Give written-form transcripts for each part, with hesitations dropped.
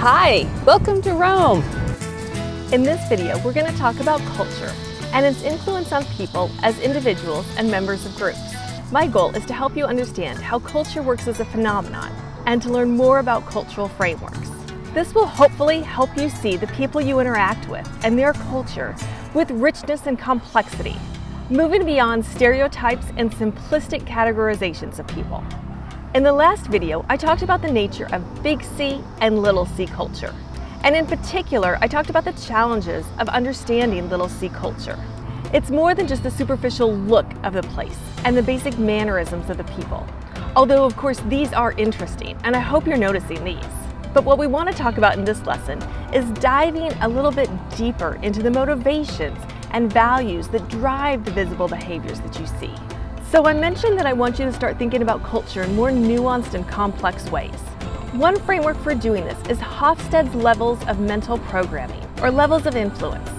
Hi, welcome to Rome. In this video, we're going to talk about culture and its influence on people as individuals and members of groups. My goal is to help you understand how culture works as a phenomenon and to learn more about cultural frameworks. This will hopefully help you see the people you interact with and their culture with richness and complexity, moving beyond stereotypes and simplistic categorizations of people. In the last video, I talked about the nature of big C and little c culture. And in particular, I talked about the challenges of understanding little c culture. It's more than just the superficial look of the place and the basic mannerisms of the people. Although, of course, these are interesting, and I hope you're noticing these. But what we want to talk about in this lesson is diving a little bit deeper into the motivations and values that drive the visible behaviors that you see. So I mentioned that I want you to start thinking about culture in more nuanced and complex ways. One framework for doing this is Hofstede's levels of mental programming, or levels of influence.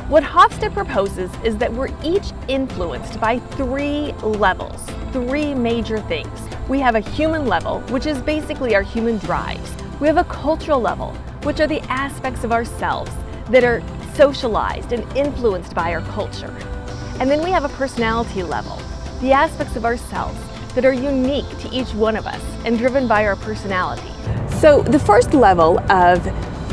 What Hofstede proposes is that we're each influenced by three levels, three major things. We have a human level, which is basically our human drives. We have a cultural level, which are the aspects of ourselves that are socialized and influenced by our culture. And then we have a personality level, the aspects of ourselves that are unique to each one of us and driven by our personality. So the first level of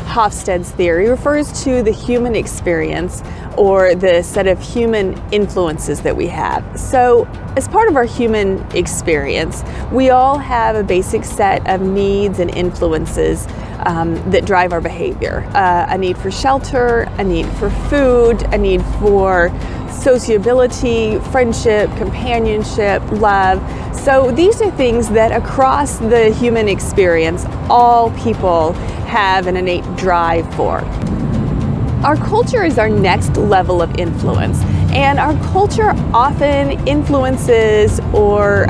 Hofstede's theory refers to the human experience, or the set of human influences that we have. So as part of our human experience, we all have a basic set of needs and influences that drive our behavior. A need for shelter, a need for food, a need for sociability, friendship, companionship, love. So these are things that across the human experience, all people have an innate drive for. Our culture is our next level of influence, and our culture often influences or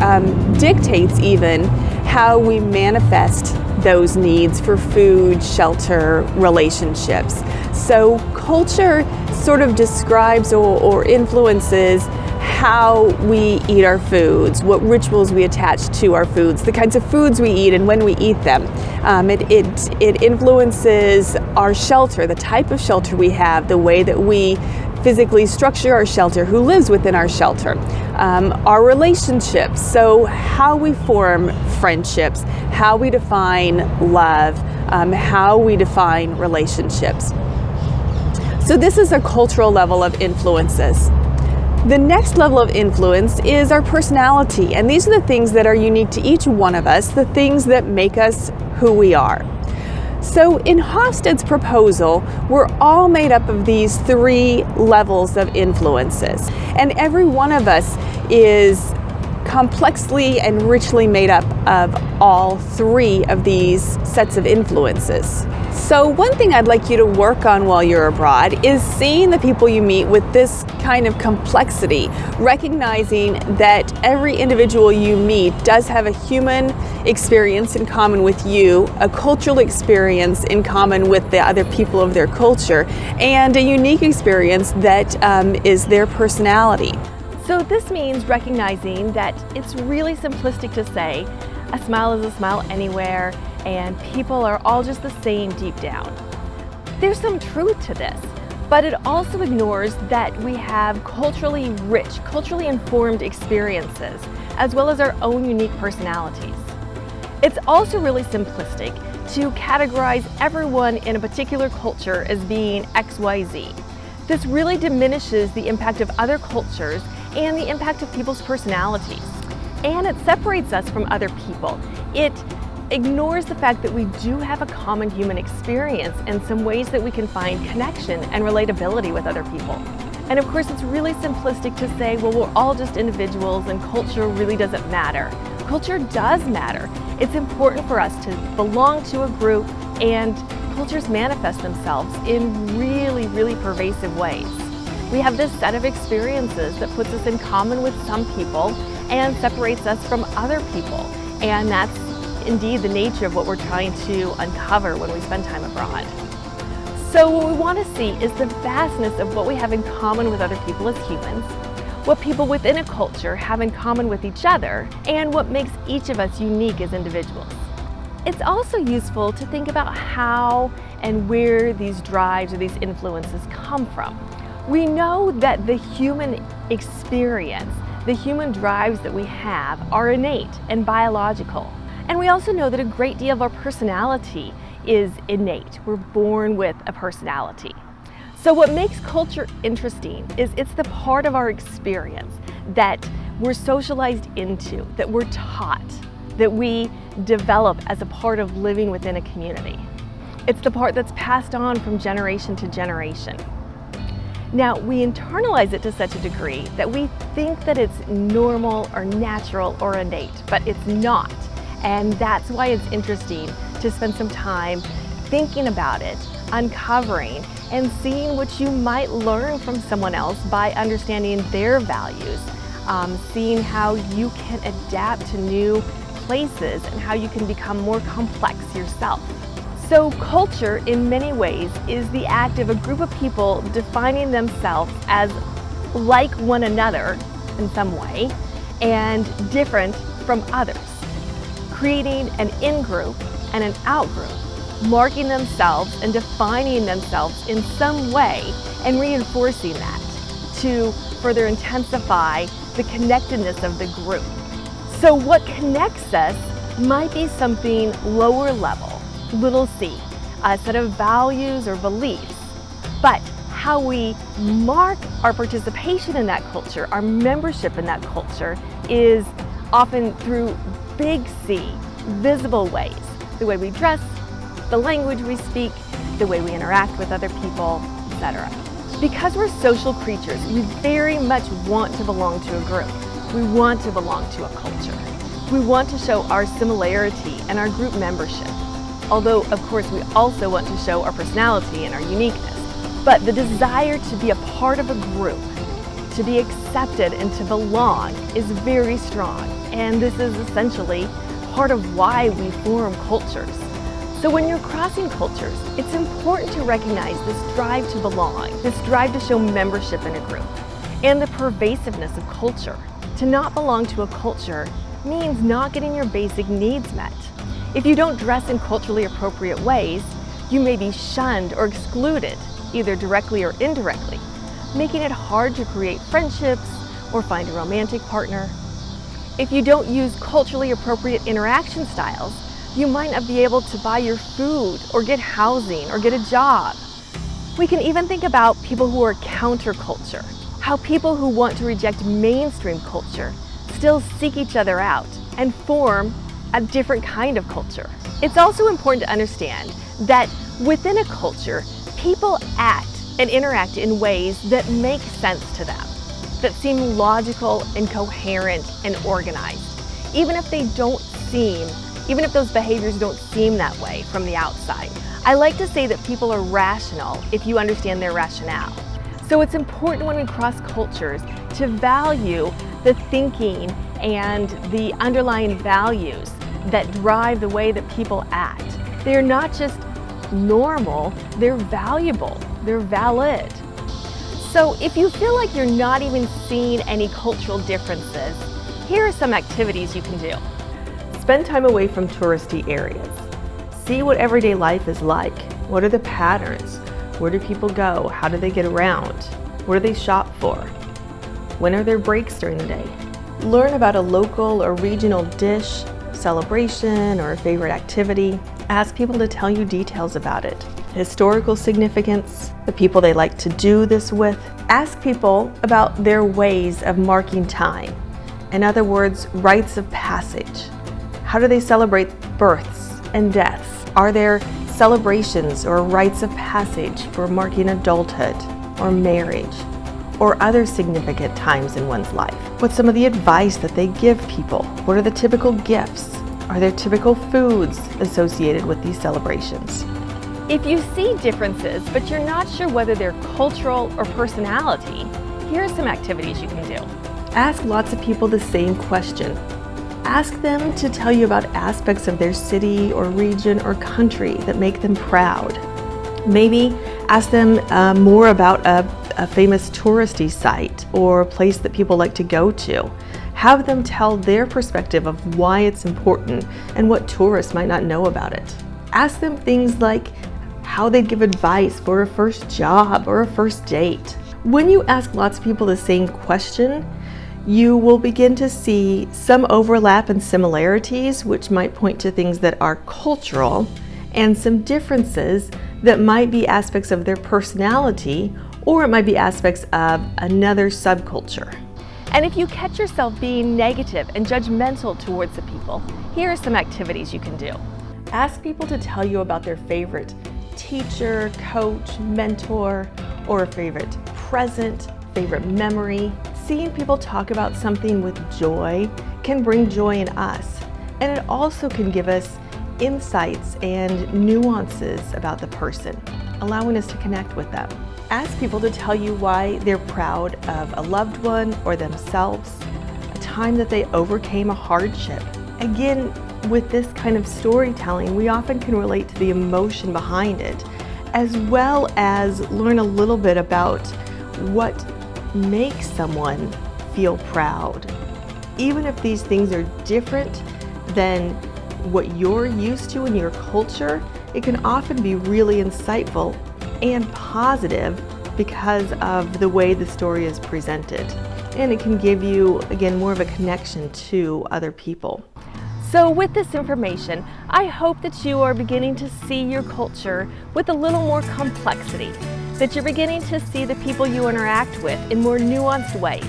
dictates even how we manifest those needs for food, shelter, relationships. So culture sort of describes or influences how we eat our foods, what rituals we attach to our foods, the kinds of foods we eat and when we eat them. It influences our shelter, the type of shelter we have, the way that we physically structure our shelter, who lives within our shelter, our relationships, so how we form friendships, how we define love, how we define relationships. So this is a cultural level of influences. The next level of influence is our personality, and these are the things that are unique to each one of us, the things that make us who we are. So in Hofstede's proposal, we're all made up of these three levels of influences, and every one of us is complexly and richly made up of all three of these sets of influences. So one thing I'd like you to work on while you're abroad is seeing the people you meet with this kind of complexity, recognizing that every individual you meet does have a human experience in common with you, a cultural experience in common with the other people of their culture, and a unique experience that is their personality. So this means recognizing that it's really simplistic to say a smile is a smile anywhere and people are all just the same deep down. There's some truth to this, but it also ignores that we have culturally rich, culturally informed experiences, as well as our own unique personalities. It's also really simplistic to categorize everyone in a particular culture as being XYZ. This really diminishes the impact of other cultures and the impact of people's personalities. And it separates us from other people. It ignores the fact that we do have a common human experience and some ways that we can find connection and relatability with other people. And of course, it's really simplistic to say, well, we're all just individuals and culture really doesn't matter. Culture does matter. It's important for us to belong to a group, and cultures manifest themselves in really, really pervasive ways. We have this set of experiences that puts us in common with some people and separates us from other people. And that's indeed the nature of what we're trying to uncover when we spend time abroad. So what we want to see is the vastness of what we have in common with other people as humans, what people within a culture have in common with each other, and what makes each of us unique as individuals. It's also useful to think about how and where these drives or these influences come from. We know that the human experience, the human drives that we have are innate and biological. And we also know that a great deal of our personality is innate. We're born with a personality. So what makes culture interesting is it's the part of our experience that we're socialized into, that we're taught, that we develop as a part of living within a community. It's the part that's passed on from generation to generation. Now, we internalize it to such a degree that we think that it's normal or natural or innate, but it's not. And that's why it's interesting to spend some time thinking about it, uncovering, and seeing what you might learn from someone else by understanding their values, seeing how you can adapt to new places and how you can become more complex yourself. So culture, in many ways, is the act of a group of people defining themselves as like one another in some way and different from others, creating an in-group and an out-group, marking themselves and defining themselves in some way and reinforcing that to further intensify the connectedness of the group. So what connects us might be something lower level, little c, a set of values or beliefs, but how we mark our participation in that culture, our membership in that culture, is often through big C, visible ways. The way we dress, the language we speak, the way we interact with other people, etc. Because we're social creatures, we very much want to belong to a group. We want to belong to a culture. We want to show our similarity and our group membership. Although, of course, we also want to show our personality and our uniqueness. But the desire to be a part of a group, to be accepted and to belong is very strong. And this is essentially part of why we form cultures. So when you're crossing cultures, it's important to recognize this drive to belong, this drive to show membership in a group, and the pervasiveness of culture. To not belong to a culture means not getting your basic needs met. If you don't dress in culturally appropriate ways, you may be shunned or excluded, either directly or indirectly, making it hard to create friendships or find a romantic partner. If you don't use culturally appropriate interaction styles, you might not be able to buy your food or get housing or get a job. We can even think about people who are counterculture, how people who want to reject mainstream culture still seek each other out and form a different kind of culture. It's also important to understand that within a culture, people act and interact in ways that make sense to them, that seem logical and coherent and organized, even if those behaviors don't seem that way from the outside. I like to say that people are rational if you understand their rationale. So it's important when we cross cultures to value the thinking and the underlying values that drive the way that people act. They're not just normal, they're valuable, they're valid. So if you feel like you're not even seeing any cultural differences, here are some activities you can do. Spend time away from touristy areas. See what everyday life is like. What are the patterns? Where do people go? How do they get around? What do they shop for? When are their breaks during the day? Learn about a local or regional dish, celebration, or a favorite activity. Ask people to tell you details about it. Historical significance, the people they like to do this with. Ask people about their ways of marking time. In other words, rites of passage. How do they celebrate births and deaths? Are there celebrations or rites of passage for marking adulthood or marriage or other significant times in one's life? What's some of the advice that they give people? What are the typical gifts? Are there typical foods associated with these celebrations? If you see differences, but you're not sure whether they're cultural or personality, here are some activities you can do. Ask lots of people the same question. Ask them to tell you about aspects of their city or region or country that make them proud. Maybe ask them more about a famous touristy site or a place that people like to go to. Have them tell their perspective of why it's important and what tourists might not know about it. Ask them things like how they'd give advice for a first job or a first date. When you ask lots of people the same question, you will begin to see some overlap and similarities, which might point to things that are cultural, and some differences that might be aspects of their personality, or it might be aspects of another subculture. And if you catch yourself being negative and judgmental towards the people, here are some activities you can do. Ask people to tell you about their favorite teacher, coach, mentor, or a favorite present, favorite memory. Seeing people talk about something with joy can bring joy in us, and it also can give us insights and nuances about the person, allowing us to connect with them. Ask people to tell you why they're proud of a loved one or themselves, a time that they overcame a hardship. Again, with this kind of storytelling, we often can relate to the emotion behind it, as well as learn a little bit about what makes someone feel proud. Even if these things are different than what you're used to in your culture, it can often be really insightful and positive because of the way the story is presented. And it can give you, again, more of a connection to other people. So with this information, I hope that you are beginning to see your culture with a little more complexity, that you're beginning to see the people you interact with in more nuanced ways,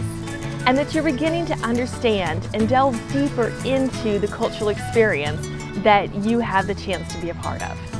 and that you're beginning to understand and delve deeper into the cultural experience that you have the chance to be a part of.